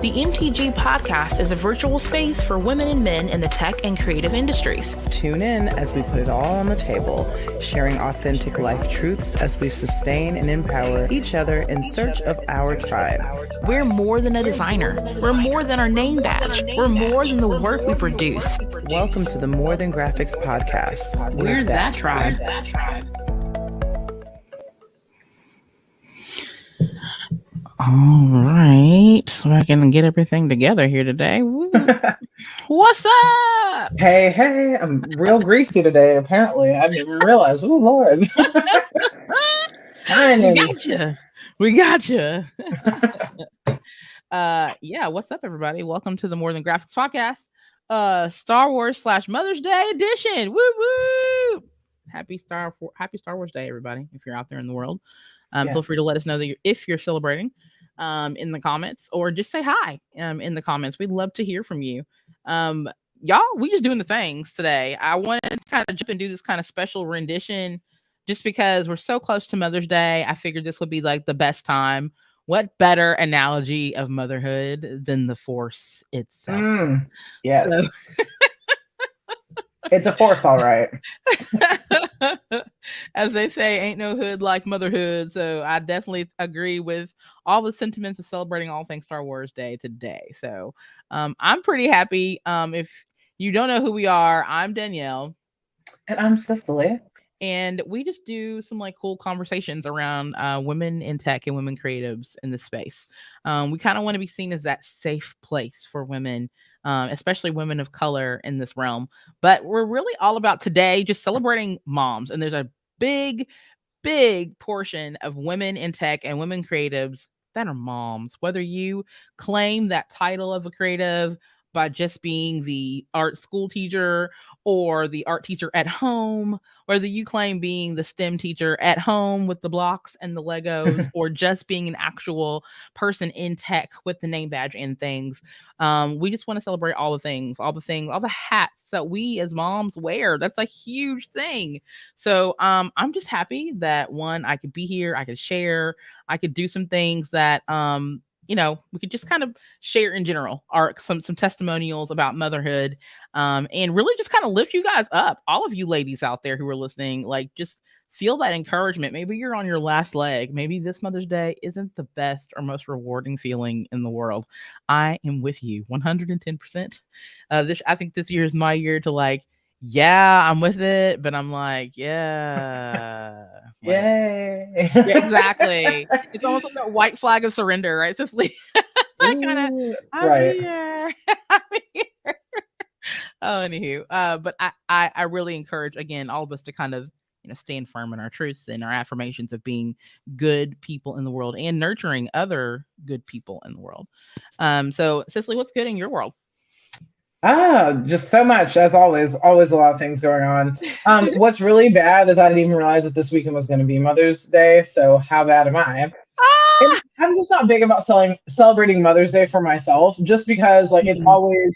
The MTG podcast is a virtual space for women and men in the tech and creative industries. Tune in as we put it all on the table, sharing authentic life truths as we sustain and empower each other in search of our tribe. We're more than a designer. We're more than our name badge. We're more than the work we produce. Welcome to the More Than Graphics podcast. We're that tribe. All right, so I can get everything together here today. What's up? Hey, I'm real greasy today, apparently. I didn't even realize. Oh, Lord. We got you. Yeah, what's up, everybody? Welcome to the More Than Graphics podcast, Star Wars / Mother's Day edition. Woo woo! Happy Star Wars Day, everybody! If you're out there in the world, yes. Feel free to let us know that if you're celebrating in the comments, or just say hi in the comments. We'd love to hear from you. Y'all, we just doing the things today. I wanted to kind of jump and do this kind of special rendition just because we're so close to Mother's Day. I figured this would be like the best time. What better analogy of motherhood than the Force itself? Yes. So it's a force, all right. As they say, ain't no hood like motherhood. So I definitely agree with all the sentiments of celebrating all things Star Wars Day today. So I'm pretty happy. If you don't know who we are, I'm Danielle. And I'm Cicely. And we just do some like cool conversations around women in tech and women creatives in this space. We kind of want to be seen as that safe place for women, especially women of color in this realm. But we're really all about today just celebrating moms. And there's a big portion of women in tech and women creatives that are moms. Whether you claim that title of a creative by just being the art school teacher or the art teacher at home, whether you claim being the STEM teacher at home with the blocks and the Legos, or just being an actual person in tech with the name badge and things. We just want to celebrate all the things, all the hats that we as moms wear. That's a huge thing. So I'm just happy that one, I could be here, I could share, I could do some things that we could just kind of share in general, some testimonials about motherhood, and really just kind of lift you guys up. All of you ladies out there who are listening, like just feel that encouragement. Maybe you're on your last leg. Maybe this Mother's Day isn't the best or most rewarding feeling in the world. I am with you 110%. I think this year is my year to like, yeah, I'm with it, but I'm like, yeah. Yay. Yeah, exactly. It's almost like that white flag of surrender, right, Cicely? I'm here. Oh, anywho. But I really encourage, again, all of us to kind of, stand firm in our truths and our affirmations of being good people in the world and nurturing other good people in the world. So, Cicely, what's good in your world? Just so much, as always a lot of things going on. What's really bad is I didn't even realize that this weekend was going to be Mother's Day. So how bad am I? And I'm just not big about celebrating Mother's Day for myself, just because it's always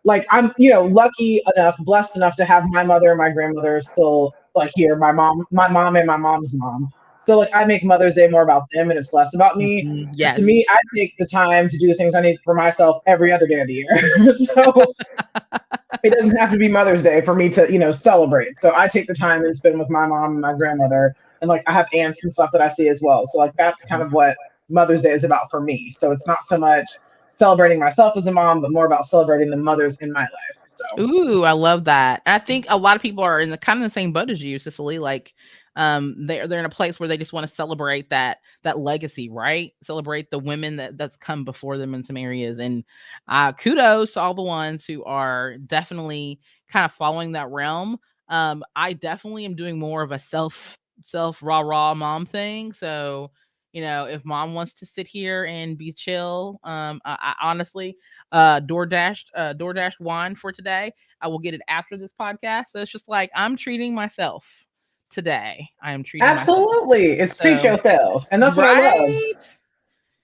like I'm, lucky enough, blessed enough to have my mother and my grandmother still here, my mom and my mom's mom. So I make Mother's Day more about them and it's less about me. Yes. To me, I take the time to do the things I need for myself every other day of the year. So it doesn't have to be Mother's Day for me to, celebrate. So I take the time and spend with my mom and my grandmother. And I have aunts and stuff that I see as well. So that's kind of what Mother's Day is about for me. So it's not so much celebrating myself as a mom, but more about celebrating the mothers in my life. So. Ooh, I love that. I think a lot of people are in the kind of the same boat as you, Cicely. They're in a place where they just want to celebrate that legacy, right? Celebrate the women that's come before them in some areas. And kudos to all the ones who are definitely kind of following that realm. I definitely am doing more of a self rah mom thing. So, if mom wants to sit here and be chill, I honestly DoorDashed wine for today. I will get it after this podcast. So it's just I'm treating myself today. I am treating absolutely myself. It's treat yourself, and that's what I love.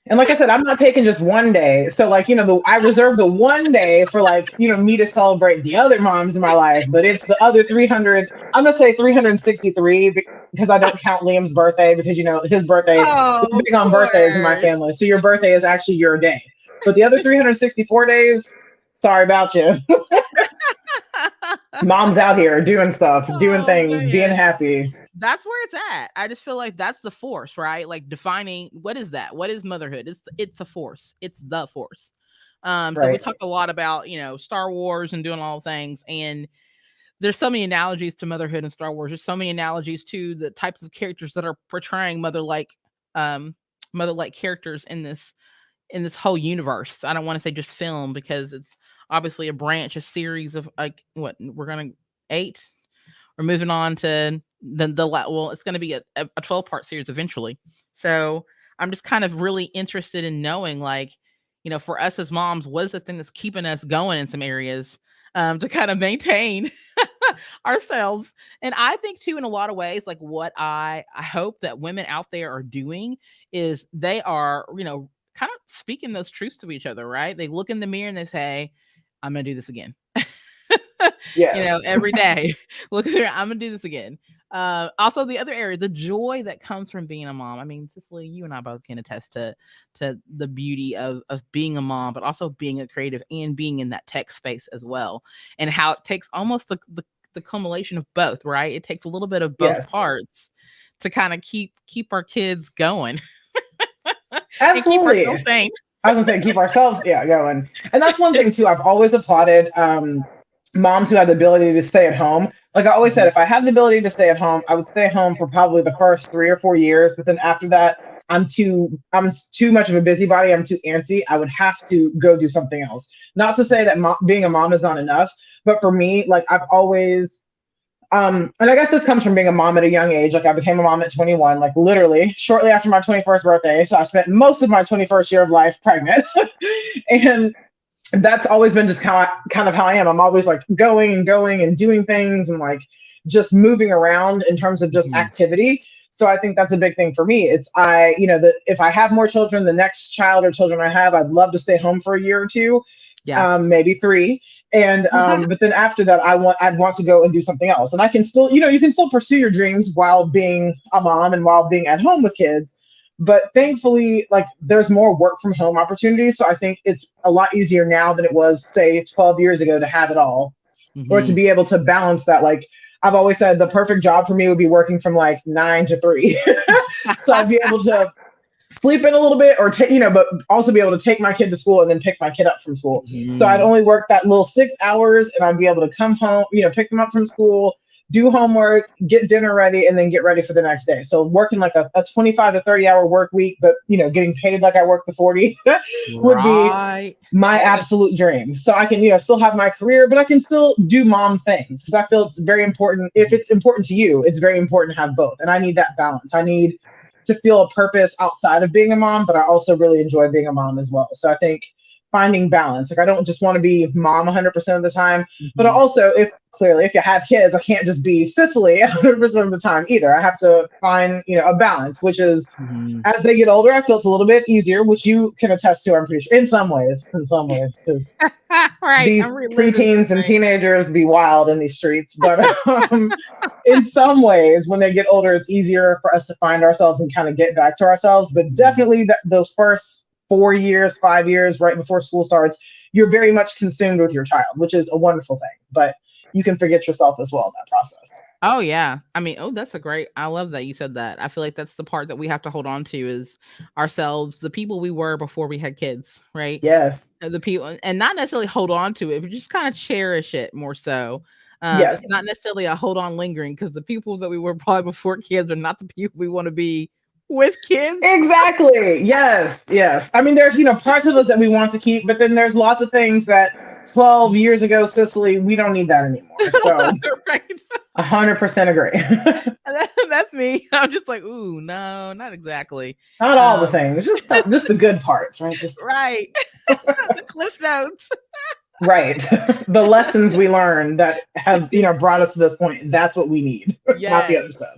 And like I said, I'm not taking just one day. So I reserve the one day for me to celebrate the other moms in my life, but it's the other 300. I'm gonna say 363 because I don't count Liam's birthday because, his birthday, we're big on birthdays in my family. So your birthday is actually your day. But the other 364 days, sorry about you. Mom's out here doing stuff, doing things, being happy. That's where it's at. I just feel like that's the force, right? Like defining what is that? What is motherhood? It's a force. It's the force. So we talk a lot about, Star Wars and doing all things. And there's so many analogies to motherhood in Star Wars. There's so many analogies to the types of characters that are portraying mother-like characters in this whole universe. I don't want to say just film because it's obviously a series of like what we're going to 8. We're moving on to it's going to be a 12-part series eventually. So I'm just kind of really interested in knowing, like, for us as moms, what is the thing that's keeping us going in some areas to kind of maintain ourselves. And I think too, in a lot of ways, like what I hope that women out there are doing is they are, kind of speaking those truths to each other, right? They look in the mirror and they say, I'm going to do this again. Every day. Look here, I'm gonna do this again. Also, the other area, the joy that comes from being a mom. I mean, Cicely, you and I both can attest to the beauty of being a mom, but also being a creative and being in that tech space as well, and how it takes almost the culmination of both, right? It takes a little bit of both parts to kind of keep our kids going. Absolutely. And keep ourselves sane. I was gonna say keep ourselves going. And that's one thing too. I've always applauded moms who have the ability to stay at home. Like I always said, if I had the ability to stay at home, I would stay home for probably the first 3 or 4 years. But then after that, I'm too much of a busybody. I'm too antsy. I would have to go do something else. Not to say that being a mom is not enough, but for me, like I've always, and I guess this comes from being a mom at a young age. Like I became a mom at 21, like literally shortly after my 21st birthday. So I spent most of my 21st year of life pregnant. And that's always been just kind of how I am. I'm always like going and doing things and like just moving around in terms of just activity. So I think that's a big thing for me. It's if I have more children, the next child or children I have, I'd love to stay home for a year or 2, maybe 3. And but then after that, I'd want to go and do something else. And I can still, you can still pursue your dreams while being a mom and while being at home with kids. But thankfully, like there's more work from home opportunities. So I think it's a lot easier now than it was, say, 12 years ago to have it all, or to be able to balance that. Like I've always said, the perfect job for me would be working from like 9 to 3. So I'd be able to sleep in a little bit or but also be able to take my kid to school and then pick my kid up from school. So I'd only work that little 6 hours and I'd be able to come home, pick them up from school, do homework, get dinner ready, and then get ready for the next day. So working like a 25 to 30 hour work week, but getting paid like I work the 40 would be my absolute dream. So I can, still have my career, but I can still do mom things because I feel it's very important. If it's important to you, it's very important to have both. And I need that balance. I need to feel a purpose outside of being a mom, but I also really enjoy being a mom as well. So I think finding balance. Like I don't just want to be mom 100% of the time, but also if you have kids, I can't just be Cicely 100% of the time either. I have to find, a balance, which is as they get older, I feel it's a little bit easier, which you can attest to, I'm pretty sure in some ways, because these preteens and teenagers be wild in these streets. But in some ways, when they get older, it's easier for us to find ourselves and kind of get back to ourselves. But definitely those first 4 years, 5 years, right before school starts, you're very much consumed with your child, which is a wonderful thing, but you can forget yourself as well in that process. Oh yeah. I mean, I love that you said that. I feel like that's the part that we have to hold on to is ourselves, the people we were before we had kids, right? Yes. The people, and not necessarily hold on to it, but just kind of cherish it more so. Yes. It's not necessarily a hold on lingering because the people that we were probably before kids are not the people we want to be with kids. Exactly. Yes. I mean, there's, parts of us that we want to keep, but then there's lots of things that 12 years ago, Cicely, we don't need that anymore. So right. 100% agree. That's me. I'm just like, ooh, no, not exactly. Not all the things, just the good parts, right? Just right. The cliff notes. Right. The lessons we learned that have, brought us to this point. That's what we need, not the other stuff.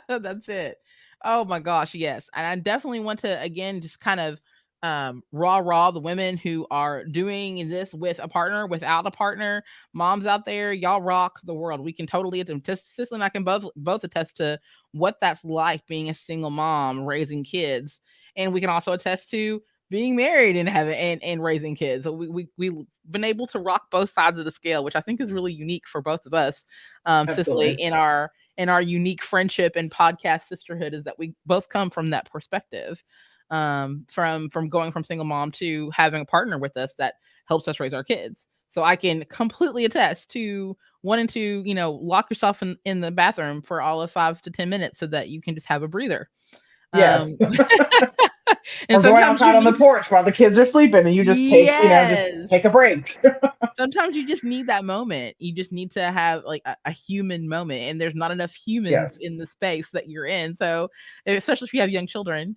That's it. Oh my gosh, yes. And I definitely want to, again, just kind of raw the women who are doing this with a partner, without a partner, moms out there, y'all rock the world. We can totally attest. Cicely and I can both attest to what that's like being a single mom raising kids, and we can also attest to being married and having and raising kids. So we've been able to rock both sides of the scale, which I think is really unique for both of us. Cicely, in our unique friendship and podcast sisterhood, is that we both come from that perspective, from going from single mom to having a partner with us that helps us raise our kids. So I can completely attest to wanting to, lock yourself in the bathroom for all of 5 to 10 minutes so that you can just have a breather. Yes. And or going outside on the porch while the kids are sleeping and you just take, just take a break. Sometimes you just need that moment. You just need to have like a human moment, and there's not enough humans in the space that you're in. So especially if you have young children,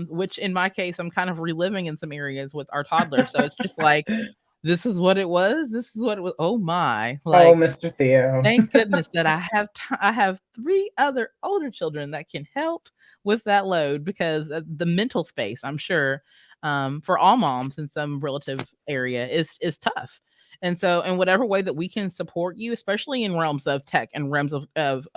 which in my case, I'm kind of reliving in some areas with our toddler. So it's just like, this is what it was. This is what it was. Oh my! Like, Mr. Theo. Thank goodness that I have 3 other older children that can help with that load, because the mental space, I'm sure, for all moms in some relative area is tough. And so, in whatever way that we can support you, especially in realms of tech and realms of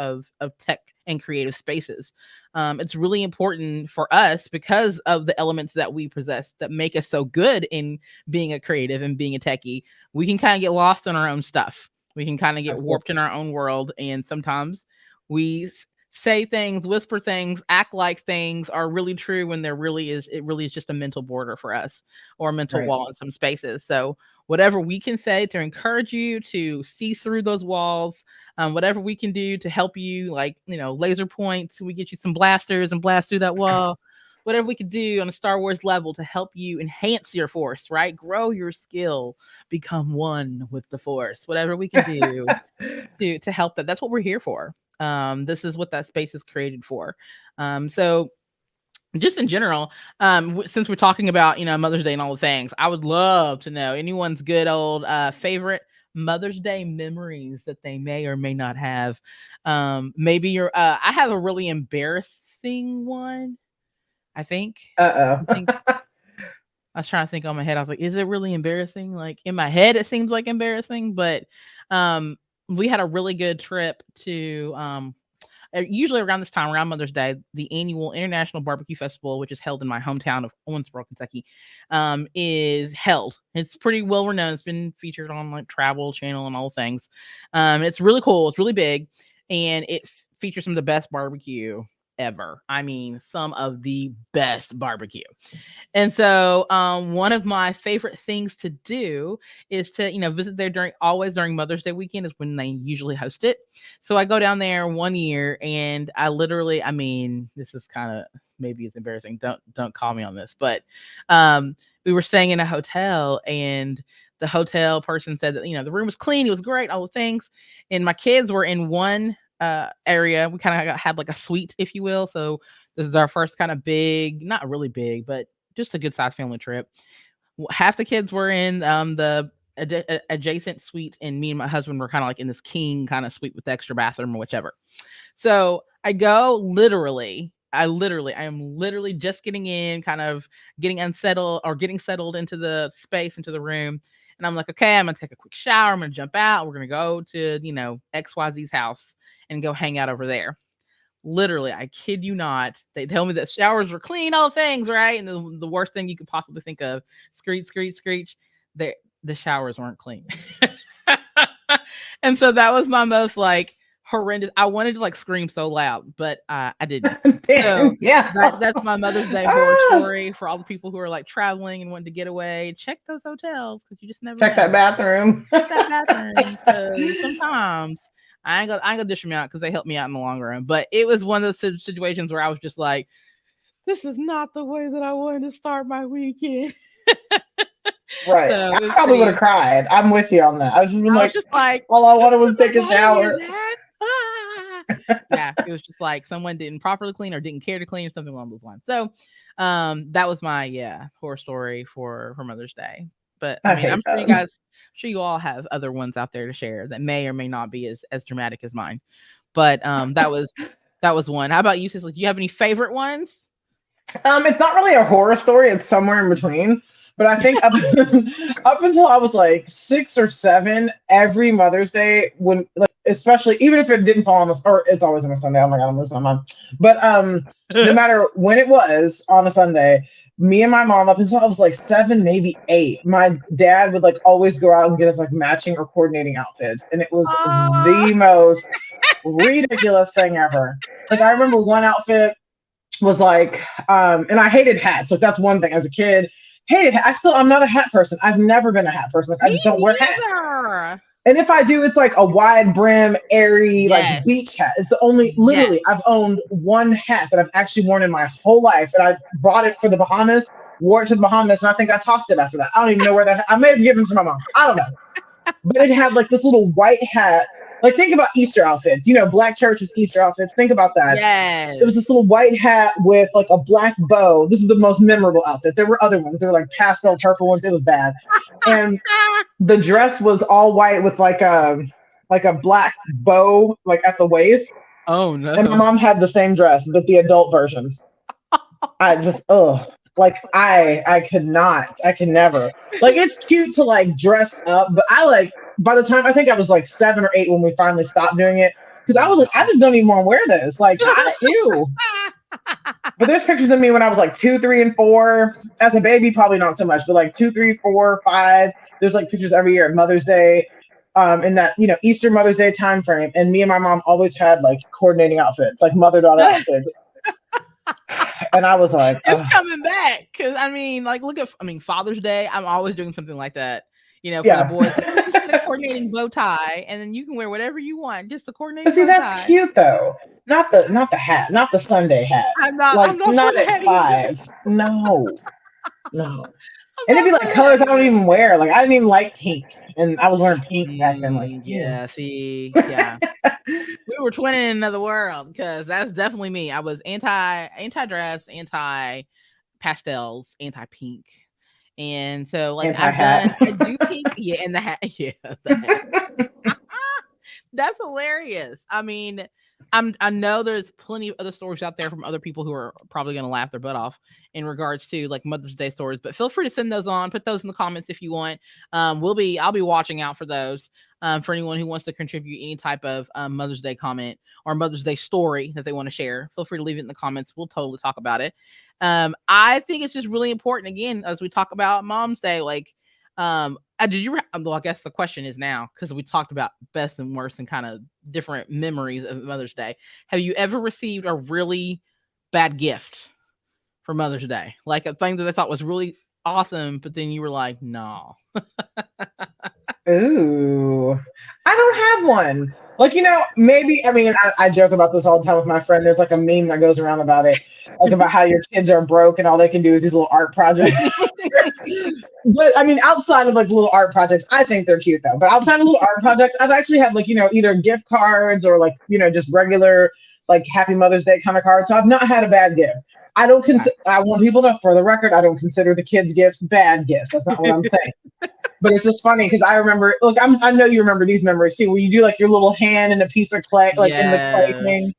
tech and creative spaces, it's really important for us because of the elements that we possess that make us so good in being a creative and being a techie. We can kind of get lost in our own stuff. We can kind of get warped in our own world, and sometimes we say things, whisper things, act like things are really true when it really is just a mental border for us, or a mental wall in some spaces. So whatever we can say to encourage you to see through those walls, whatever we can do to help you, like, laser points, we get you some blasters and blast through that wall. Whatever we could do on a Star Wars level to help you enhance your force, right? Grow your skill, become one with the force. Whatever we can do to help that. That's what we're here for. This is what that space is created for. So just in general, since we're talking about, Mother's Day and all the things, I would love to know anyone's good old favorite Mother's Day memories that they may or may not have. Maybe I have a really embarrassing one, I think. I was trying to think on my head. I was like, is it really embarrassing? Like, in my head, it seems like embarrassing, but we had a really good trip to usually around this time, around Mother's Day, the annual International Barbecue Festival, which is held in my hometown of Owensboro, Kentucky, is held. It's pretty well renowned. It's been featured on like Travel Channel and all the things. It's really cool. It's really big, and it features some of the best barbecue ever. I mean, some of the best barbecue. And so one of my favorite things to do is to, visit there always during Mother's Day weekend is when they usually host it. So I go down there one year, and I literally, this is kind of, maybe it's embarrassing. Don't call me on this, but we wof staying in a hotel, and the hotel person said that, the room was clean. It was great, all the things. And my kids were in one area. We kind of had like a suite, if you will. So this is our first kind of big, not really big, but just a good sized family trip. Half the kids were in the adjacent suite, and me and my husband were kind of like in this king kind of suite with the extra bathroom or whichever. So I go I am literally just getting in, kind of getting settled into the space, into the room. And I'm like, okay, I'm going to take a quick shower. I'm going to jump out. We're going to go to, XYZ's house and go hang out over there. Literally, I kid you not. They tell me that showers were clean, all things, right? And the worst thing you could possibly think of, screech, screech, screech. The showers weren't clean. And so that was my most like horrendous. I wanted to like scream so loud, but I didn't. Damn, so yeah, that's my Mother's Day horror story for all the people who are like traveling and wanting to get away. Check those hotels, because you just never check know. that bathroom. Check that bathroom. So sometimes I ain't gonna dish them out because they helped me out in the long run. But it was one of those situations where I was just like, this is not the way that I wanted to start my weekend. Right. So I probably would have cried. I'm with you on that. I was just like, all I wanted was take a shower. Yeah, it was just like someone didn't properly clean or didn't care to clean or something along those lines. So that was my horror story for Mother's Day. But I'm sure you all have other ones out there to share that may or may not be as dramatic as mine. But that was one. How about you, Cicely? Do you have any favorite ones? It's not really a horror story. It's somewhere in between. But I think up, up until I was like 6 or 7, every Mother's Day, when like especially even if it didn't fall on this, or it's always on a Sunday. Oh my god, I'm losing my mind. But no matter when it was on a Sunday, me and my mom up until I was like 7, maybe 8, my dad would like always go out and get us like matching or coordinating outfits, and it was the most ridiculous thing ever. Like I remember one outfit was like, and I hated hats. Like that's one thing as a kid. Hated. I'm not a hat person. I've never been a hat person. Like I just don't wear hats. And if I do, it's like a wide brim, airy, like beach hat. It's the only. Literally, I've owned one hat that I've actually worn in my whole life, and I bought it for the Bahamas. Wore it to the Bahamas, and I think I tossed it after that. I don't even know where that. I may have given it to my mom. I don't know. But it had like this little white hat. Like think about Easter outfits, Black church's Easter outfits. Think about that. Yes. It was this little white hat with like a black bow. This is the most memorable outfit. There were other ones. There were like pastel purple ones. It was bad. And the dress was all white with like a black bow like at the waist. Oh no. And my mom had the same dress, but the adult version. I just like I could not. I can never. Like it's cute to like dress up, but by the time I think I was like 7 or 8 when we finally stopped doing it, because I was like, I just don't even want to wear this. Like, ew. But there's pictures of me when I was like 2, 3, and 4. As a baby, probably not so much, but like 2, 3, 4, 5. There's like pictures every year at Mother's Day, in that Easter Mother's Day time frame. And me and my mom always had like coordinating outfits, like mother-daughter outfits. And I was like, it's coming back. Because look at Father's Day. I'm always doing something like that. For the boys, just a coordinating bow tie, and then you can wear whatever you want. Just the coordinating. But see, that's cute though. Not the hat, not the Sunday hat. I'm not. Like, I'm not, not at 5. No. And it'd be like colors I don't even wear. Like I didn't even like pink, and I was wearing pink back then. Like we were twinning in another world because that's definitely me. I was anti-dress, anti-pastels, anti-pink. And so like I do pink, and the hat, the hat. That's hilarious. I know there's plenty of other stories out there from other people who are probably going to laugh their butt off in regards to like Mother's Day stories, but feel free to send those on, put those in the comments if you want. I'll be watching out for those, for anyone who wants to contribute any type of Mother's Day comment or Mother's Day story that they want to share. Feel free to leave it in the comments. We'll totally talk about it. I think it's just really important, again, as we talk about Mom's Day, like, I guess the question is now, because we talked about best and worst and kind of different memories of Mother's Day. Have you ever received a really bad gift for Mother's Day? Like a thing that I thought was really awesome, but then you were like, no. Ooh, I don't have one. Like, maybe, I joke about this all the time with my friend. There's like a meme that goes around about it, like about how your kids are broke and all they can do is these little art projects. But outside of like little art projects, I think they're cute though. But outside of little art projects, I've actually had like, either gift cards or like, just regular like Happy Mother's Day kind of cards. So I've not had a bad gift. I want people to, for the record, I don't consider the kids' gifts bad gifts. That's not what I'm saying. But it's just funny because I remember, look, I know you remember these memories too, where you do like your little hand in a piece of clay, like in the clay thing.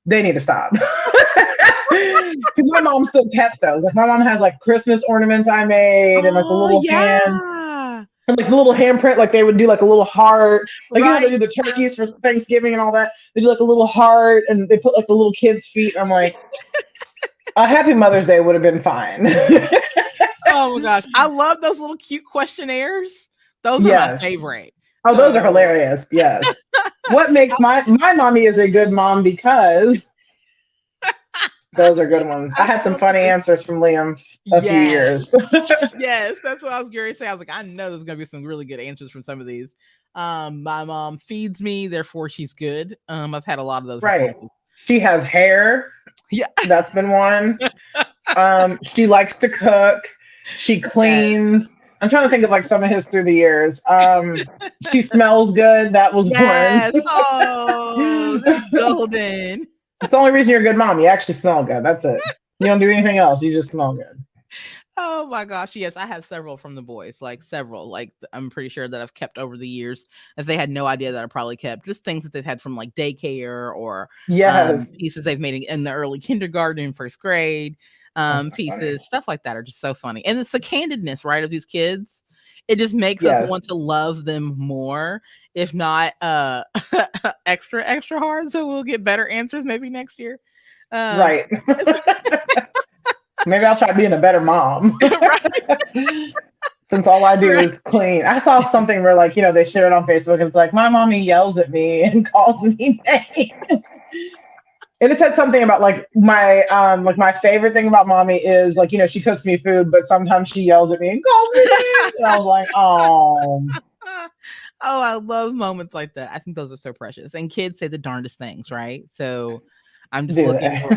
They need to stop. Because my mom still kept those. Like my mom has like Christmas ornaments I made and like the little hand. And like the little handprint, like they would do like a little heart. Like they do the turkeys for Thanksgiving and all that. They do like a little heart and they put like the little kids' feet. I'm like, a Happy Mother's Day would have been fine. Oh my gosh. I love those little cute questionnaires. Those are my favorite. Oh, those are hilarious. Yes. What makes my mommy is a good mom because those are good ones. I had some funny answers from Liam a few years. Yes, that's what I was going to say. I was like, I know there's going to be some really good answers from some of these. My mom feeds me, therefore she's good. I've had a lot of those. Right. Responses. She has hair. Yeah. That's been one. She likes to cook. She cleans. I'm trying to think of like some of his through the years. She smells good. That was one. Oh, that's golden. It's the only reason you're a good mom. You actually smell good. That's it. You don't do anything else. You just smell good. Oh my gosh. Yes, I have several from the boys. Like several. Like I'm pretty sure that I've kept over the years, as they had no idea that I probably kept. Just things that they've had from like daycare or pieces they've made in the early kindergarten, first grade. That's so pieces, funny. stuff like that are just so funny. And it's the candidness, right, of these kids. It just makes us Yes. want to love them more, if not extra, extra hard. So we'll get better answers maybe next year. Right. Maybe I'll try being a better mom. Right. Since all I do Right. is clean. I saw something where, like, they share it on Facebook and it's like, my mommy yells at me and calls me names. And it said something about like my favorite thing about mommy is like, she cooks me food, but sometimes she yells at me and calls me names. And I was like, oh. Oh, I love moments like that. I think those are so precious. And kids say the darndest things, right? So I'm just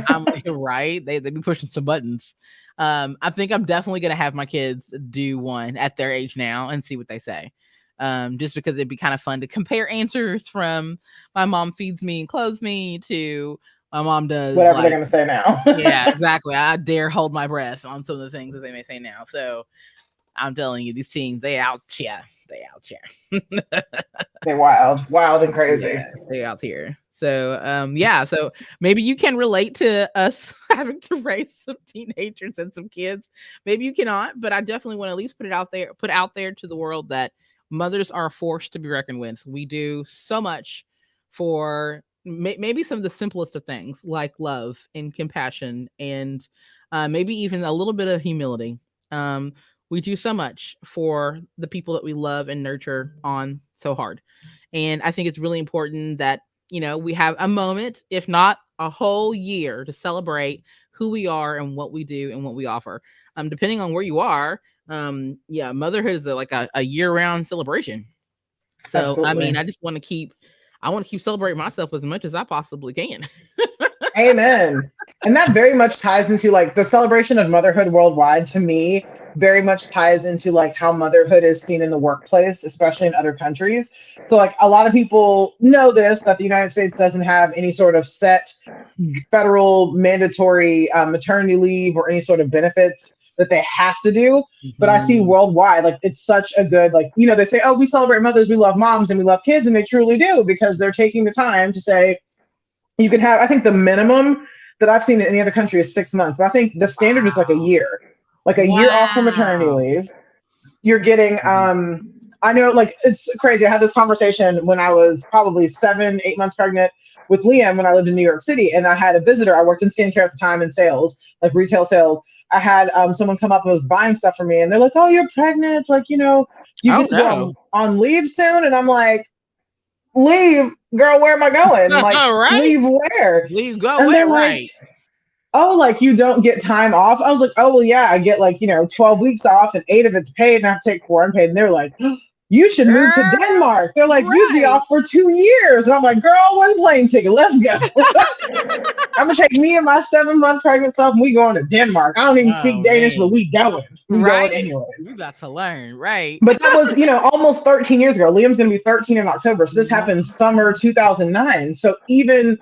I'm right. They be pushing some buttons. I think I'm definitely gonna have my kids do one at their age now and see what they say. Just because it'd be kind of fun to compare answers from my mom feeds me and clothes me to my mom does whatever they're gonna say now. Yeah, exactly. I dare hold my breath on some of the things that they may say now. So I'm telling you, these teens, they out here. They're wild and crazy. Yeah, they out here. So so maybe you can relate to us having to raise some teenagers and some kids. Maybe you cannot, but I definitely want to at least put out there to the world that mothers are a force to be reckoned with. We do so much for maybe some of the simplest of things, like love and compassion, and maybe even a little bit of humility. We do so much for the people that we love and nurture on so hard. And I think it's really important that, we have a moment, if not a whole year, to celebrate who we are and what we do and what we offer. Depending on where you are, motherhood is like a year-round celebration. So, Absolutely. I mean, I want to keep celebrating myself as much as I possibly can. Amen. And that very much ties into like the celebration of motherhood worldwide. To me, very much ties into like how motherhood is seen in the workplace, especially in other countries. So like a lot of people know this, that the United States doesn't have any sort of set federal mandatory maternity leave or any sort of benefits that they have to do. But I see worldwide, like it's such a good, like, they say, oh, we celebrate mothers, we love moms, and we love kids. And they truly do, because they're taking the time to say, you can have, I think the minimum that I've seen in any other country is 6 months, but I think the standard is like a year, year off for maternity leave. You're getting, I know, like, it's crazy. I had this conversation when I was probably 7-8 months pregnant with Liam when I lived in New York City. And I had a visitor. I worked in skincare at the time in sales, like retail sales. I had someone come up and was buying stuff for me. And they're like, oh, you're pregnant. Like, do you get to go on leave soon? And I'm like, leave, girl, where am I going? Like, right? Leave where? Leave go where, right? Oh, like you don't get time off? I was like, oh, well, yeah, I get 12 weeks off and 8 of it's paid and I have to take 4 unpaid. And they're like, you should move to Denmark. They're like, you'd be off for 2 years. And I'm like, girl, one plane ticket. Let's go. I'm going to take me and my 7-month pregnant self and we going to Denmark. I don't even speak Danish, but we going. We going anyways. You got to learn, right? But that was, almost 13 years ago. Liam's going to be 13 in October. So this happened summer 2009. So even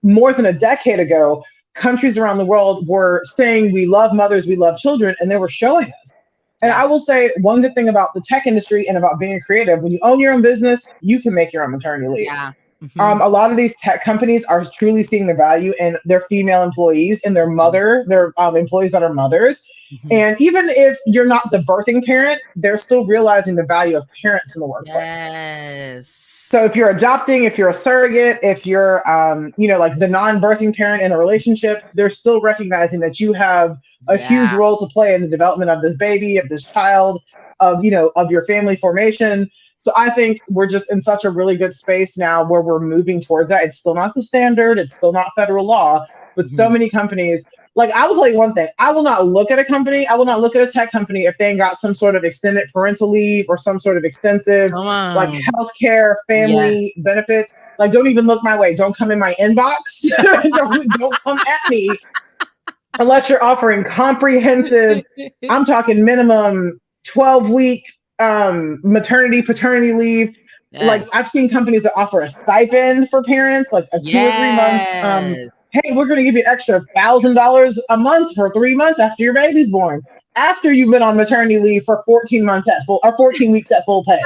more than a decade ago, countries around the world were saying we love mothers, we love children, and they were showing us. And I will say one good thing about the tech industry and about being creative, when you own your own business, you can make your own maternity leave. Yeah. Mm-hmm. A lot of these tech companies are truly seeing the value in their female employees and their employees that are mothers. Mm-hmm. And even if you're not the birthing parent, they're still realizing the value of parents in the workplace. Yes. So if you're adopting, if you're a surrogate, if you're, like the non-birthing parent in a relationship, they're still recognizing that you have a huge role to play in the development of this baby, of this child, of your family formation. So I think we're just in such a really good space now where we're moving towards that. It's still not the standard. It's still not federal law, but so many companies, like I will tell you one thing, I will not look at a tech company if they ain't got some sort of extended parental leave or some sort of extensive like healthcare family benefits. Like, don't even look my way. Don't come in my inbox. don't come at me unless you're offering comprehensive, I'm talking minimum 12-week maternity, paternity leave. Yes. Like I've seen companies that offer a stipend for parents, like a 2 or 3 month, hey, we're going to give you an extra $1,000 a month for 3 months after your baby's born, after you've been on maternity leave for 14 weeks at full pay.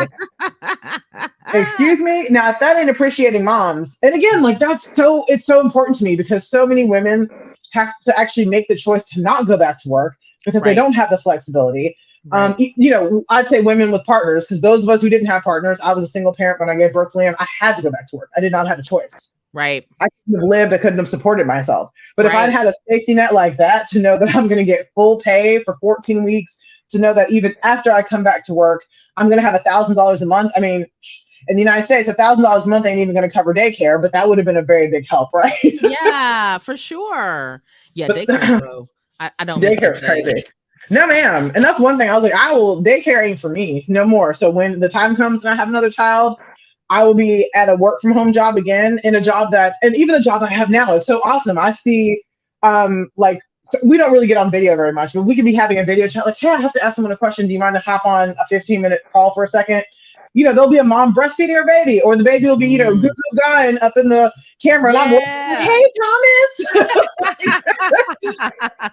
Excuse me. Now, if that ain't appreciating moms, and again, like it's so important to me because so many women have to actually make the choice to not go back to work because they don't have the flexibility. Right. I'd say women with partners, because those of us who didn't have partners, I was a single parent when I gave birth to Liam. I had to go back to work. I did not have a choice. Right. I couldn't have lived. I couldn't have supported myself. But if I'd had a safety net like that, to know that I'm going to get full pay for 14 weeks, to know that even after I come back to work, I'm going to have $1,000 a month. I mean, in the United States, $1,000 a month ain't even going to cover daycare, but that would have been a very big help, right? Yeah, for sure. Yeah, daycare, bro. I don't. Daycare's crazy. No, ma'am. And that's one thing. I was like, daycare ain't for me no more. So when the time comes and I have another child, I will be at a work from home job again, in a job and even a job I have now. It's so awesome. I see, we don't really get on video very much, but we could be having a video chat like, hey, I have to ask someone a question. Do you mind to hop on a 15-minute call for a second? There'll be a mom breastfeeding her baby, or the baby will be, goo goo guying up in the camera. And I'm like, hey, Thomas.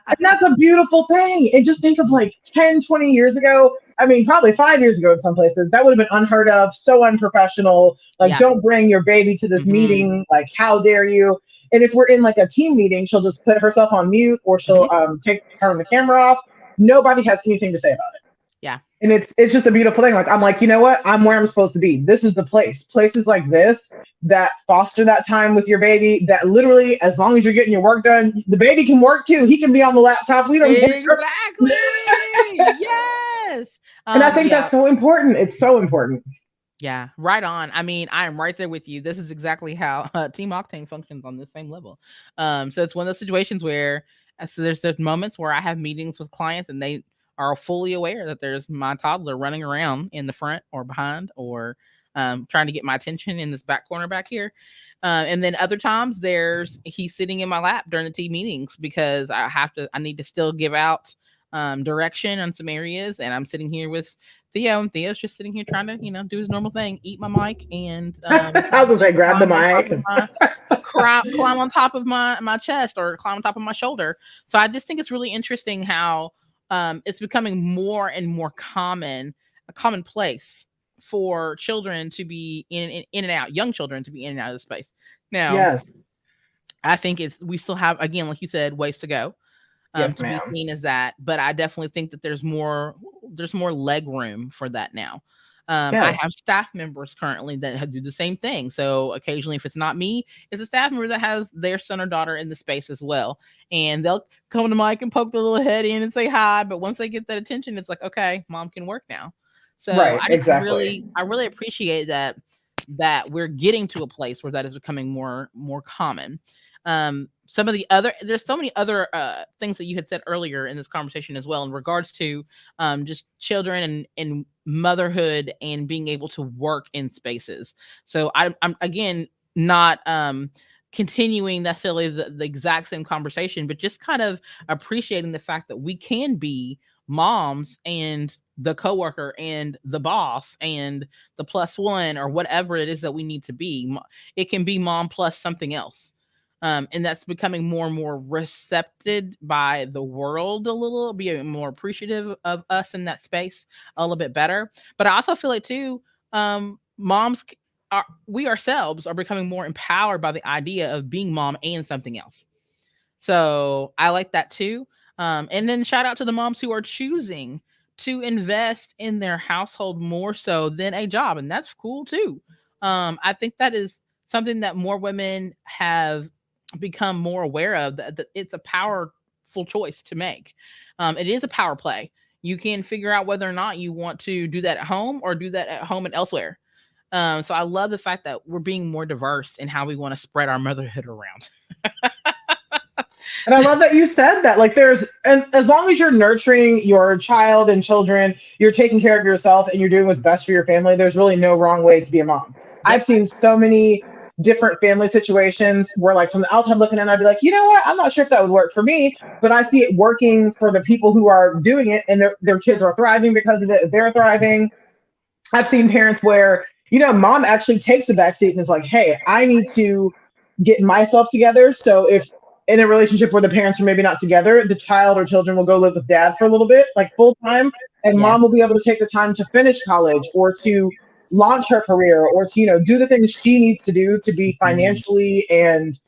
And that's a beautiful thing. And just think of like 10, 20 years ago. I mean, probably 5 years ago in some places, that would have been unheard of, so unprofessional. Like, don't bring your baby to this meeting. Like, how dare you? And if we're in like a team meeting, she'll just put herself on mute, or she'll turn the camera off. Nobody has anything to say about it. Yeah. And it's just a beautiful thing. Like, I'm like, you know what? I'm where I'm supposed to be. This is the place. Places like this that foster that time with your baby, that literally, as long as you're getting your work done, the baby can work too. He can be on the laptop. We don't care. Exactly. Yes. And I think that's so important. It's so important. Yeah, right on. I mean, I am right there with you. This is exactly how Team Octane functions on the same level. So it's one of those situations where there's moments where I have meetings with clients and they are fully aware that there's my toddler running around in the front or behind, or trying to get my attention in this back corner back here. And then other times he's sitting in my lap during the team meetings because I need to still give out direction on some areas, and I'm sitting here with Theo, and Theo's just sitting here trying to, do his normal thing, eat my mic, and I was gonna say, grab the mic, climb on top of my chest, or climb on top of my shoulder. So I just think it's really interesting how it's becoming more and more a commonplace for children to be in and out, young children to be in and out of the space. Now, yes, I think we still have, again, like you said, ways to go. Yes, to be seen as that, but I definitely think that there's more leg room for that now. I have staff members currently that do the same thing. So occasionally, if it's not me, it's a staff member that has their son or daughter in the space as well, and they'll come to the mic and poke their little head in and say hi. But once they get that attention, it's like, okay, mom can work now. So I really appreciate that we're getting to a place where that is becoming more common. There's so many other things that you had said earlier in this conversation as well, in regards to just children and motherhood and being able to work in spaces. So I'm again not continuing necessarily the exact same conversation, but just kind of appreciating the fact that we can be moms and the coworker and the boss and the plus one, or whatever it is that we need to be. It can be mom plus something else. And that's becoming more and more recepted by the world a little, be more appreciative of us in that space a little bit better. But I also feel like too, we ourselves are becoming more empowered by the idea of being mom and something else. So I like that too. And then shout out to the moms who are choosing to invest in their household more so than a job. And that's cool too. I think that is something that more women have become more aware of, that it's a powerful choice to make. It is a power play. You can figure out whether or not you want to do that at home or do that at home and elsewhere. So I love the fact that we're being more diverse in how we want to spread our motherhood around. And I love that you said that. Like, and as long as you're nurturing your child and children, you're taking care of yourself and you're doing what's best for your family, there's really no wrong way to be a mom. Yep. I've seen so many different family situations where, like, from the outside looking in, I'd be like, you know what? I'm not sure if that would work for me, but I see it working for the people who are doing it, and their kids are thriving because of it. They're thriving. I've seen parents where, mom actually takes a backseat and is like, hey, I need to get myself together. So if in a relationship where the parents are maybe not together, the child or children will go live with dad for a little bit, like full time, and mom will be able to take the time to finish college or to launch her career or to, do the things she needs to do to be financially and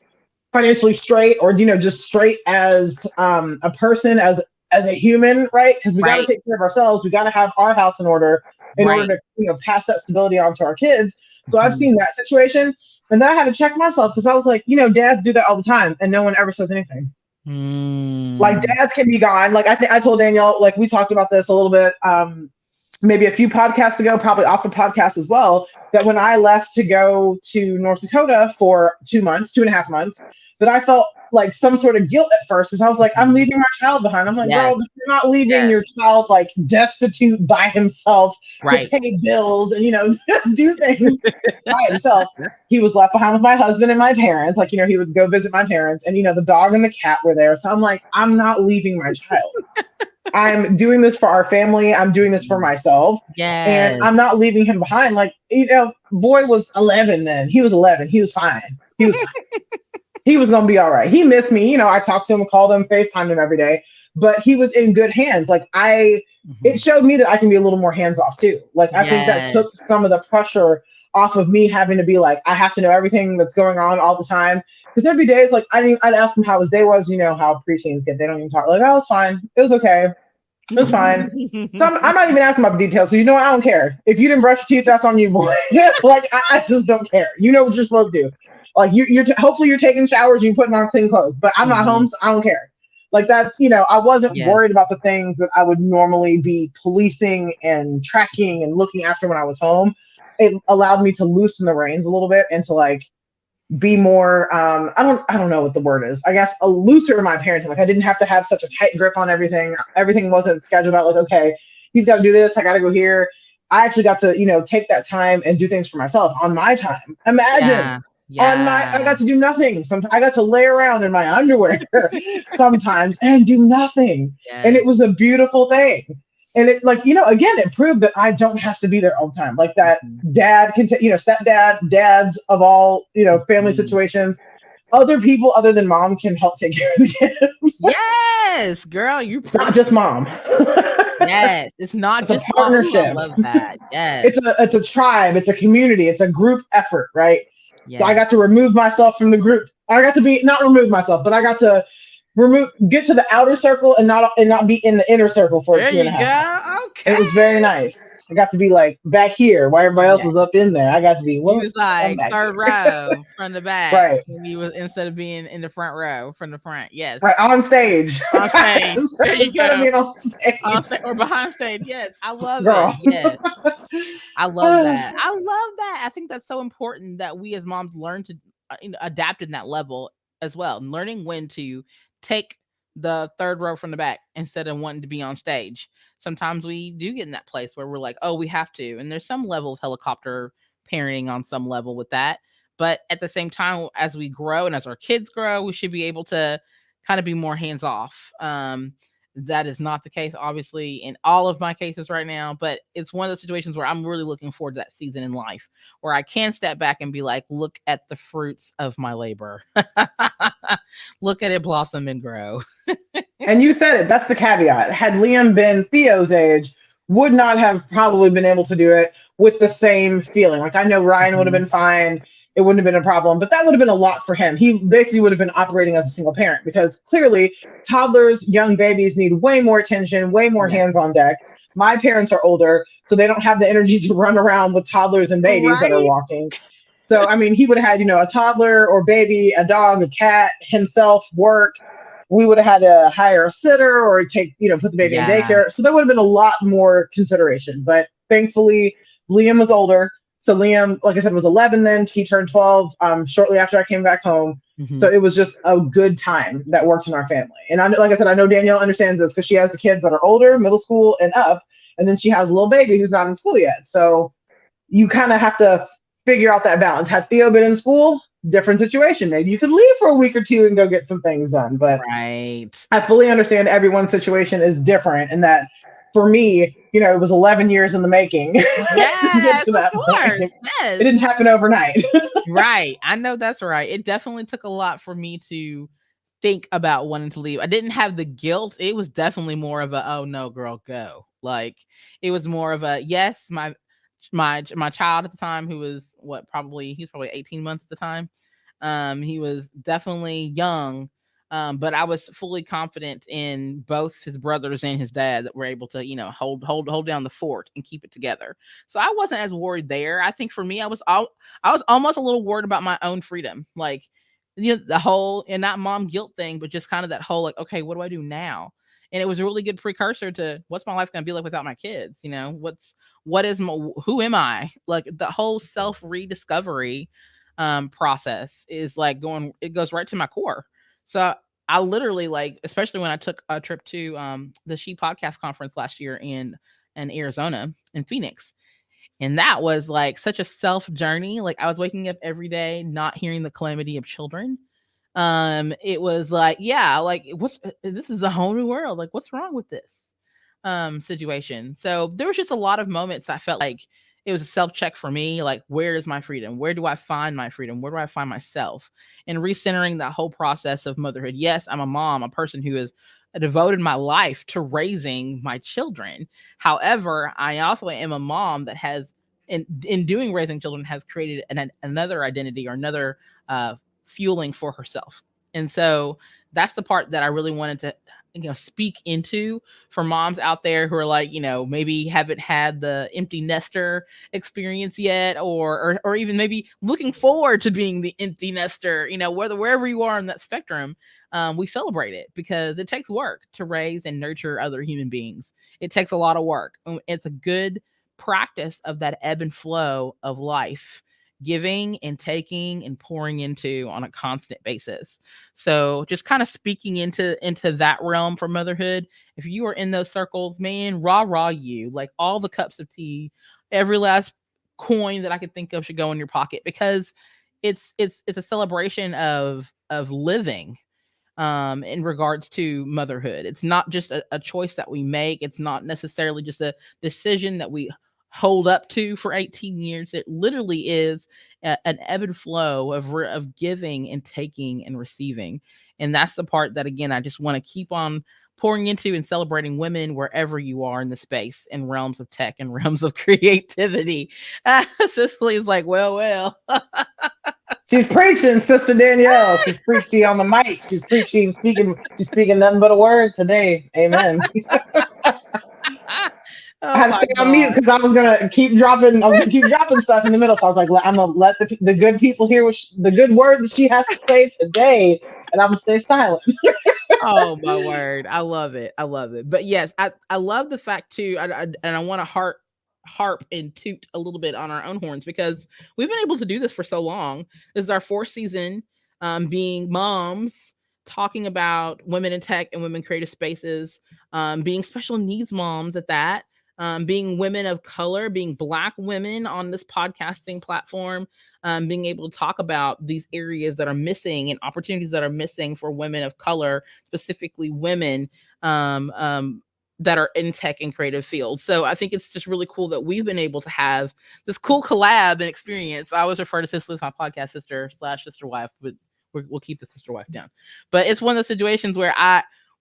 financially straight, or just straight as a person, as a human, right? Because we got to take care of ourselves. We got to have our house in order order to pass that stability on to our kids. So I've seen that situation, and then I had to check myself, because I was like, dads do that all the time, and no one ever says anything. Like, dads can be gone. Like, I told Danielle, like, we talked about this a little bit, maybe a few podcasts ago, probably off the podcast as well, that when I left to go to North Dakota for 2.5 months, that I felt like some sort of guilt at first, because I was like, I'm leaving my child behind. I'm like, girl, you're not leaving your child like destitute by himself to pay bills and, do things by himself. He was left behind with my husband and my parents. Like, he would go visit my parents, and, the dog and the cat were there. So I'm like, I'm not leaving my child. I'm doing this for our family. I'm doing this for myself. And I'm not leaving him behind. Like, boy was 11 then. He was 11. He was fine. He was fine. He was going to be all right. He missed me. I talked to him, called him, FaceTimed him every day, but he was in good hands. Like, it showed me that I can be a little more hands off too. Like, I think that took some of the pressure off of me having to be like, I have to know everything that's going on all the time. Because there'd be days like, I'd ask him how his day was. How preteens get, they don't even talk. Like, oh, it's fine. It was okay. It was fine. So I'm not even asking about the details. So I don't care. If you didn't brush your teeth, that's on you, boy. Like, I just don't care. You know what you're supposed to do. Like, hopefully you're taking showers, you're putting on clean clothes, but I'm not home, so I don't care. Like, that's, I wasn't worried about the things that I would normally be policing and tracking and looking after when I was home. It allowed me to loosen the reins a little bit and to, like, be more, I don't know what the word is. I guess a looser in my parenting. Like, I didn't have to have such a tight grip on everything. Everything wasn't scheduled out like, okay, he's got to do this, I got to go here. I actually got to, take that time and do things for myself on my time. Imagine. I got to do nothing. I got to lay around in my underwear sometimes and do nothing. And it was a beautiful thing. And it, like, again, it proved that I don't have to be there all the time. Like, that dad can, stepdad, dads of all, family situations, other people other than mom can help take care of the kids. Yes, girl, it's not just mom. Yes, it's not just a partnership. I love that. Yes, it's a tribe. It's a community. It's a group effort, right? Yeah. So I got to remove myself from the group. I got to not remove myself, but I got to get to the outer circle and not be in the inner circle for 2.5 months. Okay. It was very nice. I got to be like back here while everybody else was up in there. I got to be. He was like third row from the back. Right. He was, instead of being in the front row from the front. Yes. Right, on stage. On stage. There you Instead of being on stage. Or behind stage. Yes, I love that. Yes. I love that. I love that. I think that's so important that we as moms learn to adapt in that level as well. Learning when to take the third row from the back instead of wanting to be on stage. Sometimes we do get in that place where we're like, oh, we have to. And there's some level of helicopter parenting on some level with that. But at the same time, as we grow and as our kids grow, we should be able to kind of be more hands off. That is not the case, obviously, in all of my cases right now. But it's one of those situations where I'm really looking forward to that season in life where I can step back and be like, look at the fruits of my labor. Look at it blossom and grow. And you said it. That's the caveat. Had Liam been Theo's age, would not have probably been able to do it with the same feeling. Like, I know Ryan would have been fine. It wouldn't have been a problem, but that would have been a lot for him. He basically would have been operating as a single parent because clearly toddlers, young babies need way more attention, way more hands on deck. My parents are older, so they don't have the energy to run around with toddlers and babies that are walking. So, I mean, he would have had, a toddler or baby, a dog, a cat, himself, work. We would have had to hire a sitter or take, put the baby in daycare. So there would have been a lot more consideration. But thankfully, Liam was older. So Liam, like I said, was 11 then. He turned 12 shortly after I came back home. Mm-hmm. So it was just a good time that worked in our family. And like I said, I know Danielle understands this because she has the kids that are older, middle school and up. And then she has a little baby who's not in school yet. So you kind of have to figure out that balance. Had Theo been in school, different situation. Maybe you could leave for a week or two and go get some things done. But I fully understand everyone's situation is different and that for me, it was 11 years in the making. Yes, to get to that point. Yes. It didn't happen overnight. Right. I know that's right. It definitely took a lot for me to think about wanting to leave. I didn't have the guilt. It was definitely more of a, oh no, girl, go. Like it was more of a, yes, my child at the time who was he was probably 18 months at the time. He was definitely young, but I was fully confident in both his brothers and his dad that were able to, hold down the fort and keep it together. So I wasn't as worried there. I think for me, I was almost a little worried about my own freedom, like the whole, and not mom guilt thing, but just kind of that whole like, okay, what do I do now? And it was a really good precursor to what's my life going to be like without my kids. Who am I? Like the whole self rediscovery process is like it goes right to my core. So I literally, like, especially when I took a trip to the She Podcast conference last year in Arizona, in Phoenix. And that was like such a self journey. Like I was waking up every day not hearing the calamity of children. It was like, yeah, like this is a whole new world. Like, what's wrong with this situation? So there was just a lot of moments I felt like it was a self check for me. Like, where is my freedom? Where do I find my freedom? Where do I find myself? And recentering that whole process of motherhood. Yes, I'm a mom, a person who has devoted my life to raising my children. However, I also am a mom that has, in doing raising children, has created another identity or another fueling for herself. And so that's the part that I really wanted to speak into for moms out there who are like, maybe haven't had the empty nester experience yet, or even maybe looking forward to being the empty nester, wherever you are on that spectrum. We celebrate it because it takes work to raise and nurture other human beings. It takes a lot of work. It's a good practice of that ebb and flow of life, giving and taking and pouring into on a constant basis. So just kind of speaking into that realm for motherhood. If you are in those circles, man, rah you, like all the cups of tea, every last coin that I could think of should go in your pocket, because it's a celebration of living in regards to motherhood. It's not just a choice that we make. It's not necessarily just a decision that we hold up to for 18 years. It literally is an ebb and flow of giving and taking and receiving. And that's the part that, again, I just want to keep on pouring into and celebrating women wherever you are in the space and realms of tech and realms of creativity. Cicely is like, well. She's preaching, Sister Danielle. She's preaching on the mic. She's preaching, she's speaking nothing but a word today. Amen. I had to stay on mute because I was gonna keep dropping stuff in the middle. So I was like, I'm gonna let the good people hear the good word that she has to say today, and I'm gonna stay silent. Oh my word, I love it. But yes, I love the fact too, and I want to harp and toot a little bit on our own horns, because we've been able to do this for so long. This is our 4th season, being moms, talking about women in tech and women creative spaces, being special needs moms at that. Being women of color, being Black women on this podcasting platform, being able to talk about these areas that are missing and opportunities that are missing for women of color, specifically women that are in tech and creative fields. So I think it's just really cool that we've been able to have this cool collab and experience. I always refer to Cicely as my podcast sister/sister wife, but we'll keep the sister wife down. But it's one of the situations where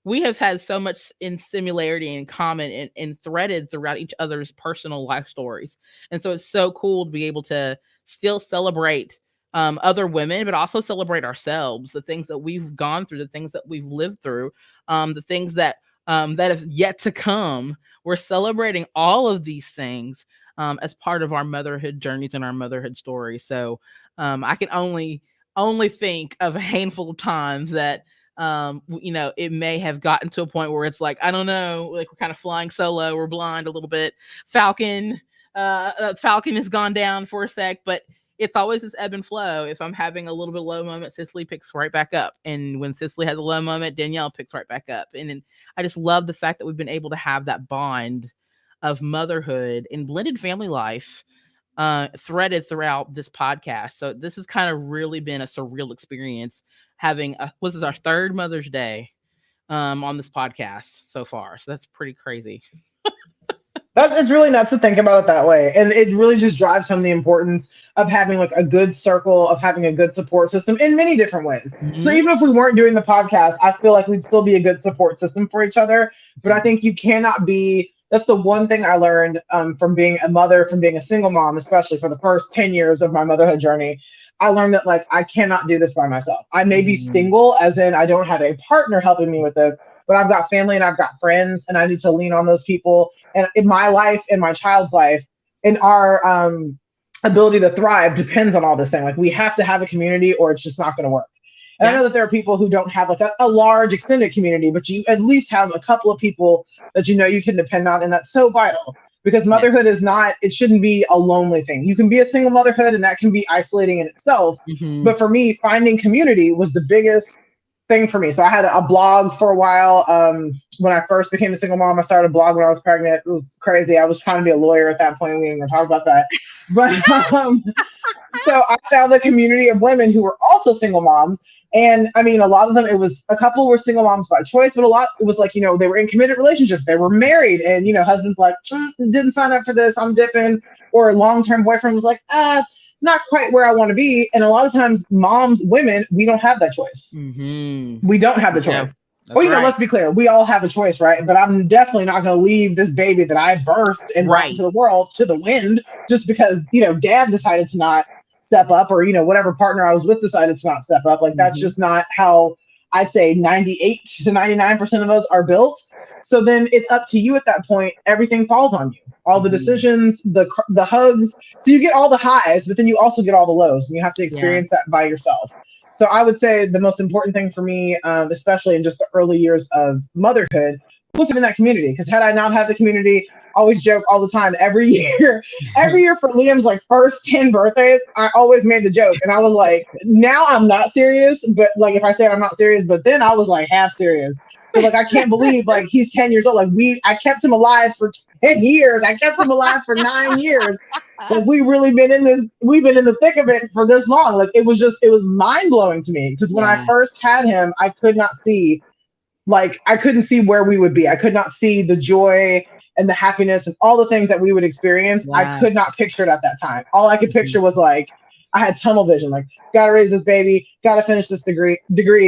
we have had so much in similarity and common and threaded throughout each other's personal life stories. And so it's so cool to be able to still celebrate other women, but also celebrate ourselves, the things that we've gone through, the things that we've lived through, the things that have yet to come. We're celebrating all of these things as part of our motherhood journeys and our motherhood stories. So I can only think of a handful of times that it may have gotten to a point where it's like, I don't know, like we're kind of flying solo, we're blind a little bit. Falcon has gone down for a sec, but it's always this ebb and flow. If I'm having a little bit low moment, Cicely picks right back up. And when Cicely has a low moment, Danielle picks right back up. And then I just love the fact that we've been able to have that bond of motherhood and blended family life threaded throughout this podcast. So this has kind of really been a surreal experience having this is our 3rd Mother's Day on this podcast so far. So that's pretty crazy. It's really nuts to think about it that way. And it really just drives home the importance of having like a good circle, of having a good support system in many different ways. Mm-hmm. So even if we weren't doing the podcast, I feel like we'd still be a good support system for each other. But I think you cannot be, that's the one thing I learned from being a mother, from being a single mom, especially for the first 10 years of my motherhood journey. I learned that like I cannot do this by myself. I may be single, as in I don't have a partner helping me with this, but I've got family and I've got friends, and I need to lean on those people. And in my life, in my child's life, in our ability to thrive depends on all this thing. Like we have to have a community or it's just not going to work. And I know that there are people who don't have like a large extended community, but you at least have a couple of people that you know you can depend on. And that's so vital, because motherhood is not, it shouldn't be a lonely thing. You can be a single motherhood and that can be isolating in itself. But for me, finding community was the biggest thing for me. So I had a blog for a while. When I first became a single mom, I started a blog when I was pregnant. It was crazy. I was trying to be a lawyer at that point. We ain't gonna talk about that. But so I found a community of women who were also single moms. And I mean, a lot of them, it was a couple were single moms by choice, but a lot, it was like, you know, they were in committed relationships. They were married and, you know, husband's like, didn't sign up for this, I'm dipping. Or a long-term boyfriend was like, not quite where I want to be. And a lot of times moms, women, we don't have that choice. We don't have the choice. Well, you know, let's be clear. We all have a choice, right? But I'm definitely not going to leave this baby that I birthed and brought into the world to the wind just because, you know, dad decided to not step up, or, you know, whatever partner I was with decided to not step up. Like that's just not how I'd say 98 to 99% of us are built. So then it's up to you at that point. Everything falls on you. All the decisions, the hugs. So you get all the highs, but then you also get all the lows, and you have to experience that by yourself. So I would say the most important thing for me, especially in just the early years of motherhood, was having that community. Because had I not had the community, I always joke all the time, every year for Liam's like first 10 birthdays, I always made the joke. And I was like, now I'm not serious, but like if I say I'm not serious, but then I was like half serious. So like I can't believe like he's 10 years old. Like I kept him alive for 10 years. I kept him alive for 9 years. Like we've been in the thick of it for this long. Like it was mind blowing to me, because when I first had him, I couldn't see where we would be. I could not see the joy and the happiness and all the things that we would experience. I could not picture it at that time. All I could picture was like, I had tunnel vision, like, gotta raise this baby, gotta finish this degree,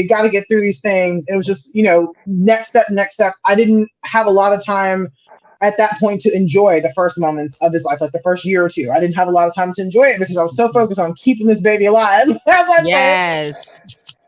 gotta get through these things. It was just, you know, next step. I didn't have a lot of time at that point to enjoy the first moments of his life, like the first year or two. I didn't have a lot of time to enjoy it because I was so focused on keeping this baby alive.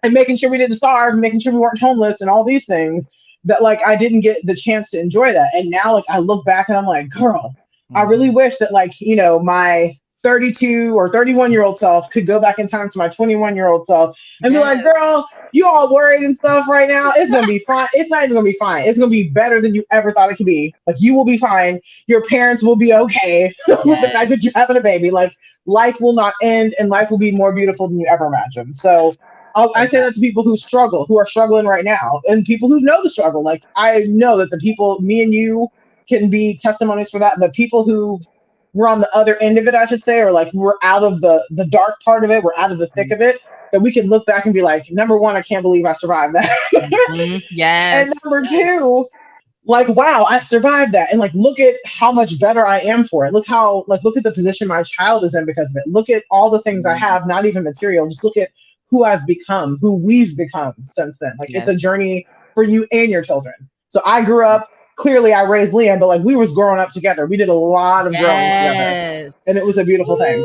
And making sure we didn't starve, making sure we weren't homeless and all these things, that like I didn't get the chance to enjoy that. And now like I look back and I'm like, girl, I really wish that like, you know, my 32 or 31-year-old self could go back in time to my 21-year-old self and be like, girl, you all worried and stuff right now. It's going to be fine. It's not even going to be fine. It's going to be better than you ever thought it could be. Like you will be fine. Your parents will be okay with the fact that you're having a baby. Like life will not end and life will be more beautiful than you ever imagined. So I say that to people who are struggling right now, and people who know the struggle. Like I know that the people, me and you, can be testimonies for that. But people who were on the other end of it, I should say, or like we're out of the dark part of it, we're out of the thick of it, that we can look back and be like, number one, I can't believe I survived that. And number two, like, wow, I survived that. And like, look at how much better I am for it. Look at the position my child is in because of it. Look at all the things I have, not even material. Just look at who I've become, who we've become since then. Like it's a journey for you and your children. So I grew up, clearly I raised Liam, but like we was growing up together. We did a lot of growing together, and it was a beautiful thing.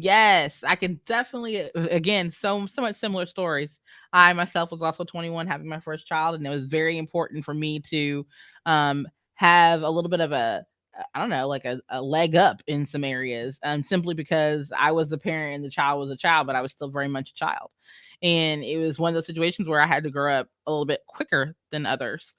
Yes, I can definitely, again, so much similar stories. I myself was also 21 having my first child, and it was very important for me to have a little bit of a leg up in some areas, simply because I was the parent and the child was a child, but I was still very much a child. And it was one of those situations where I had to grow up a little bit quicker than others,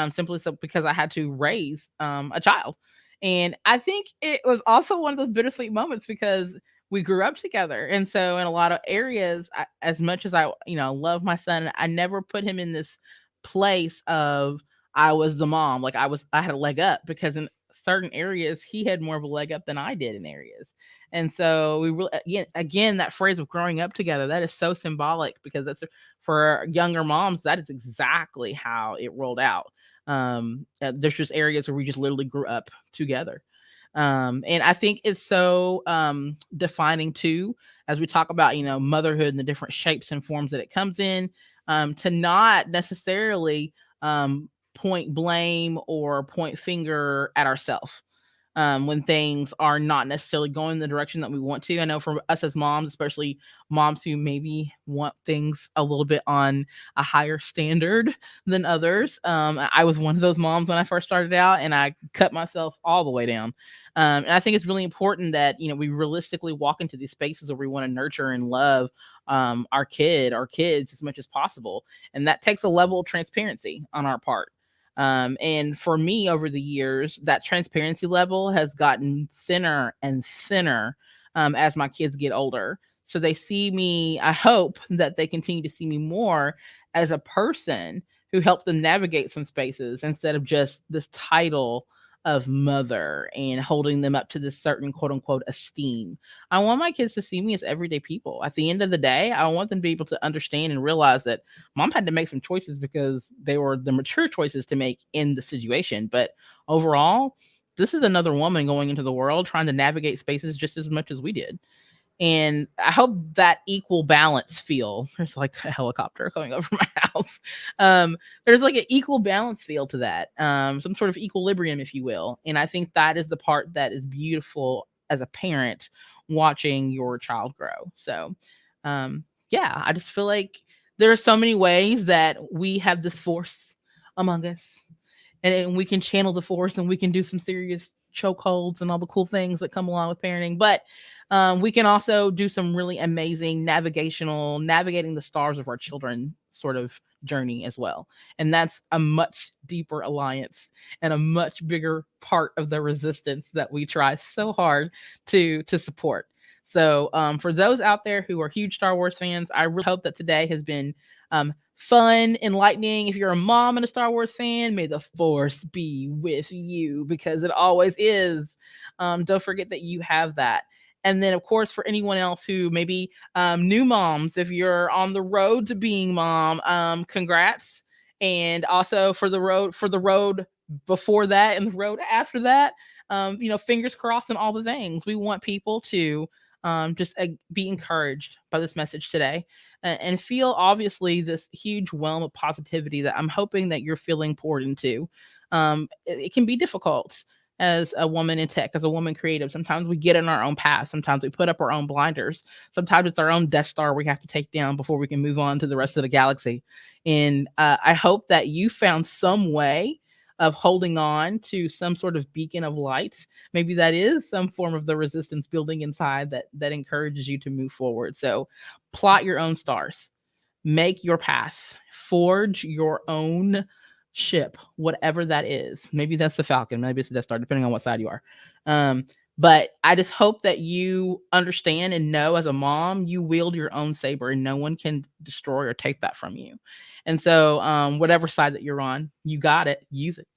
simply so because I had to raise a child. And I think it was also one of those bittersweet moments because we grew up together. And so in a lot of areas, as much as I, love my son, I never put him in this place of I was the mom. Like I had a leg up because in certain areas, he had more of a leg up than I did in areas. And so we really, again, that phrase of growing up together, that is so symbolic because that's for younger moms, that is exactly how it rolled out. There's just areas where we just literally grew up together. And I think it's so defining too, as we talk about, motherhood and the different shapes and forms that it comes in, to not necessarily point blame or point finger at ourselves. when things are not necessarily going the direction that we want to. I know for us as moms, especially moms who maybe want things a little bit on a higher standard than others. I was one of those moms when I first started out, and I cut myself all the way down. And I think it's really important that, we realistically walk into these spaces where we want to nurture and love our kids as much as possible. And that takes a level of transparency on our part. And for me, over the years, that transparency level has gotten thinner and thinner as my kids get older. So they see me, I hope that they continue to see me more as a person who helped them navigate some spaces instead of just this title of mother and holding them up to this certain quote unquote esteem. I want my kids to see me as everyday people. At the end of the day, I want them to be able to understand and realize that mom had to make some choices because they were the mature choices to make in the situation. But overall, this is another woman going into the world trying to navigate spaces just as much as we did. And I hope that equal balance feel, there's like a helicopter coming over my house. There's like an equal balance feel to that, some sort of equilibrium, if you will. And I think that is the part that is beautiful as a parent watching your child grow. So, I just feel like there are so many ways that we have this force among us, and we can channel the force, and we can do some serious chokeholds and all the cool things that come along with parenting. But we can also do some really amazing navigating the stars of our children sort of journey as well. And that's a much deeper alliance and a much bigger part of the resistance that we try so hard to support. So for those out there who are huge Star Wars fans, I really hope that today has been fun, enlightening. If you're a mom and a Star Wars fan, may the force be with you, because it always is. Don't forget that you have that. And then, of course, for anyone else who maybe new moms, if you're on the road to being mom, congrats. And also for the road before that and the road after that, fingers crossed and all the things. We want people to just be encouraged by this message today and feel obviously this huge whelm of positivity that I'm hoping that you're feeling poured into. It can be difficult as a woman in tech, as a woman creative. Sometimes we get in our own path. Sometimes we put up our own blinders. Sometimes it's our own Death Star we have to take down before we can move on to the rest of the galaxy. And I hope that you found some way of holding on to some sort of beacon of light. Maybe that is some form of the resistance building inside that encourages you to move forward. So plot your own stars, make your path, forge your own ship, whatever that is. Maybe that's the Falcon, maybe it's the Death Star, depending on what side you are. But I just hope that you understand and know, as a mom, you wield your own saber and no one can destroy or take that from you. And so whatever side that you're on, you got it, use it.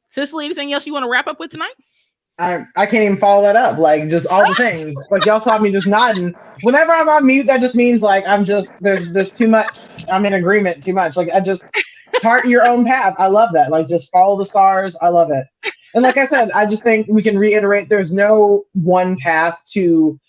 Cicely, anything else you want to wrap up with tonight? I can't even follow that up. Like, just all the things. Like, y'all saw me just nodding. Whenever I'm on mute, that just means like I'm just there's too much. I'm in agreement too much. Like, I just chart your own path. I love that. Like, just follow the stars. I love it. And like I said, I just think we can reiterate there's no one path to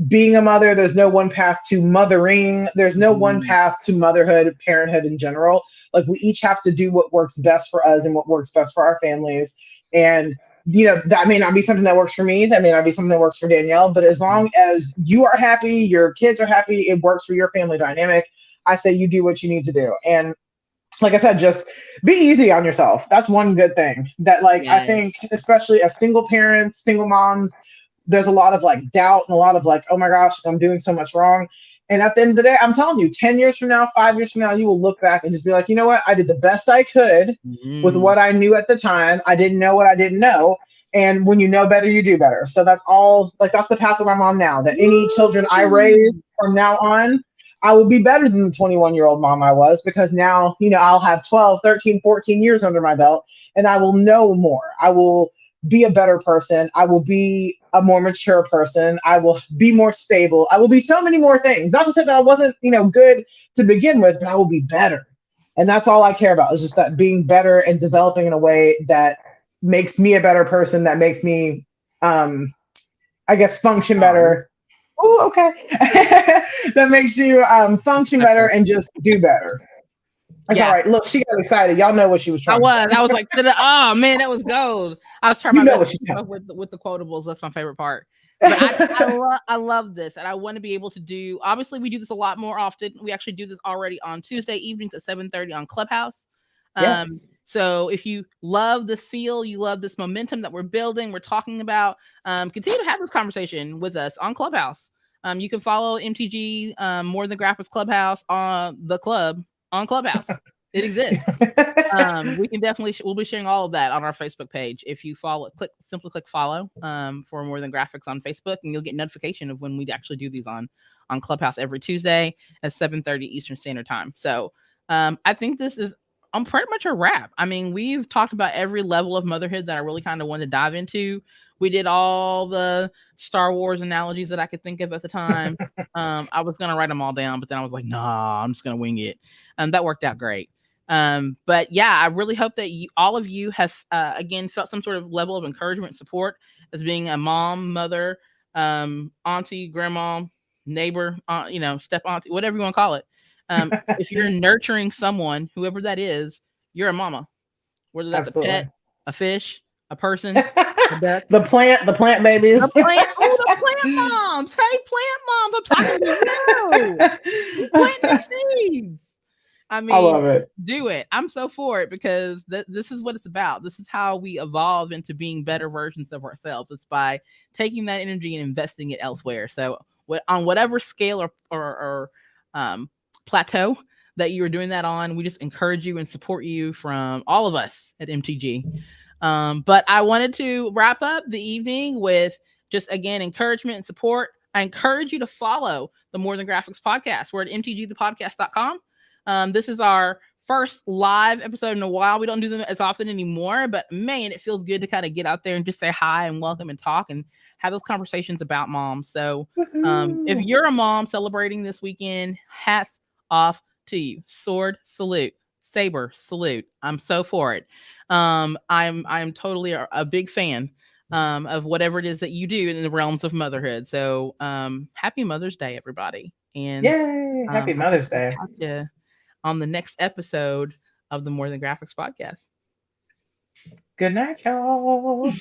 being a mother. There's no one path to mothering. There's no one path to motherhood, parenthood in general. Like, we each have to do what works best for us and what works best for our families. And that may not be something that works for me. That may not be something that works for Danielle. But as long as you are happy, your kids are happy, it works for your family dynamic, I say you do what you need to do. And like I said, just be easy on yourself. That's one good thing that, like, I think, especially as single parents, single moms, there's a lot of like doubt and a lot of like, oh my gosh, I'm doing so much wrong. And at the end of the day, I'm telling you, 10 years from now, 5 years from now, you will look back and just be like, you know what? I did the best I could with what I knew at the time. I didn't know what I didn't know. And when you know better, you do better. So that's all, like, that's the path that I'm on now, that any children I raise from now on, I will be better than the 21-year-old mom I was, because now, I'll have 12, 13, 14 years under my belt and I will know more. I will be a better person. I will be a more mature person. I will be more stable. I will be so many more things. Not to say that I wasn't, good to begin with, but I will be better. And that's all I care about, is just that being better and developing in a way that makes me a better person, that makes me, function better. Oh, okay. That makes you function better and just do better. That's all right. Look, she got excited. Y'all know what she was trying. I was like, oh man, that was gold. I was trying my best to keep up with the quotables. That's my favorite part. But I love this, and I want to be able to do. Obviously, we do this a lot more often. We actually do this already on Tuesday evenings at 7:30 on Clubhouse. Yes. So if you love this feel, you love this momentum that we're building, we're talking about, continue to have this conversation with us on Clubhouse. You can follow MTG More Than Graphics Clubhouse on the club on Clubhouse. It exists. We can definitely we'll be sharing all of that on our Facebook page. If you simply click follow for More Than Graphics on Facebook, and you'll get notification of when we actually do these on Clubhouse every Tuesday at 7:30 Eastern Standard Time. So I think this is pretty much a wrap. I mean, we've talked about every level of motherhood that I really kind of wanted to dive into. We did all the Star Wars analogies that I could think of at the time. I was going to write them all down, but then I was like, nah, I'm just going to wing it. That worked out great. But yeah, I really hope that all of you have, again, felt some sort of level of encouragement, support as being a mom, mother, auntie, grandma, neighbor, step auntie, whatever you want to call it. If you're nurturing someone, whoever that is, you're a mama. Whether that's a pet, a fish, a person, a duck. the plant babies. The plant moms. Hey, plant moms, I'm talking to you. Plant seeds. I mean, I love it. Do it. I'm so for it because this is what it's about. This is how we evolve into being better versions of ourselves. It's by taking that energy and investing it elsewhere. So on whatever scale or plateau that you are doing that on, we just encourage you and support you from all of us at MTG. But I wanted to wrap up the evening with just, again, encouragement and support. I encourage you to follow the More Than Graphics podcast. We're at mtgthepodcast.com. This is our first live episode in a while. We don't do them as often anymore, but man, it feels good to kind of get out there and just say hi and welcome and talk and have those conversations about moms. So if you're a mom celebrating this weekend, hats off to you. Sword salute. Saber salute. I'm so for it. I'm totally a big fan of whatever it is that you do in the realms of motherhood. So happy Mother's Day, everybody. And yay, happy Mother's Day. On the next episode of the More Than Graphics podcast. Good night, y'all.